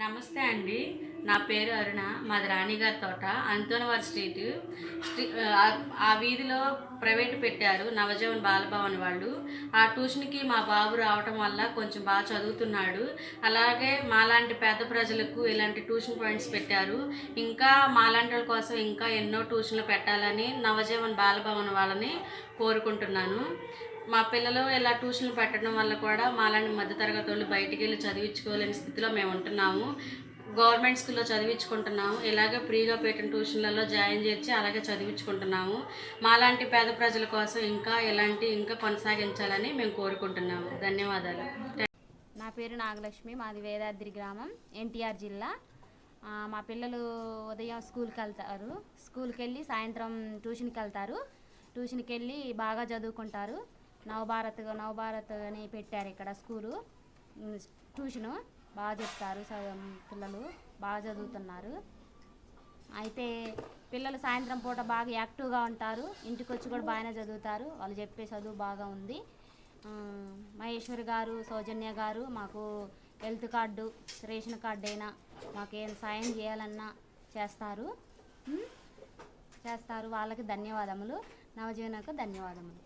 నమస్తే అండి. నా పేరు అరుణ. మాది రాణిగారి తోట, అంతోనవర్ స్ట్రీట్. ఆ వీధిలో ప్రైవేట్ పెట్టారు, నవజీవన్ బాలభవన్ వాళ్ళు. ఆ ట్యూషన్కి మా బాబు రావటం వల్ల కొంచెం బాగా చదువుతున్నాడు. అలాగే మాలాంటి పేద ప్రజలకు ఇలాంటి ట్యూషన్ పాయింట్స్ పెట్టారు. ఇంకా మాలాంటి వాళ్ళ కోసం ఇంకా ఎన్నో ట్యూషన్లు పెట్టాలని నవజీవన్ బాలభవన్ వాళ్ళని కోరుకుంటున్నాను. మా పిల్లలు ఇలా ట్యూషన్లు పెట్టడం వల్ల కూడా మాలాంటి మధ్యతరగతి వాళ్ళు బయటికి వెళ్ళి చదివించుకోలేని స్థితిలో మేము ఉంటున్నాము. గవర్నమెంట్ స్కూల్లో చదివించుకుంటున్నాము. ఇలాగే ఫ్రీగా పెట్టిన ట్యూషన్లలో జాయిన్ చేసి అలాగే చదివించుకుంటున్నాము. మాలాంటి పేద ప్రజల కోసం ఇంకా కొనసాగించాలని మేము కోరుకుంటున్నాము. ధన్యవాదాలు. నా పేరు నాగలక్ష్మి. మాది వేదాద్రి గ్రామం, ఎన్టీఆర్ జిల్లా. మా పిల్లలు ఉదయం స్కూల్కి వెళ్తారు. స్కూల్కి వెళ్ళి సాయంత్రం ట్యూషన్కి వెళ్తారు. ట్యూషన్కి వెళ్ళి బాగా చదువుకుంటారు. నవభారత్ అని పెట్టారు ఇక్కడ స్కూలు. ట్యూషను బాగా చెప్తారు. పిల్లలు బాగా చదువుతున్నారు. అయితే పిల్లలు సాయంత్రం పూట బాగా యాక్టివ్గా ఉంటారు. ఇంటికి వచ్చి కూడా బాగానే చదువుతారు. వాళ్ళు చెప్పే చదువు బాగా ఉంది. మహేశ్వరి గారు, సౌజన్య గారు మాకు హెల్త్ కార్డు, రేషన్ కార్డు అయినా మాకేం సాయం చేయాలన్నా చేస్తారు. వాళ్ళకి ధన్యవాదములు. నవజీవనకు ధన్యవాదములు.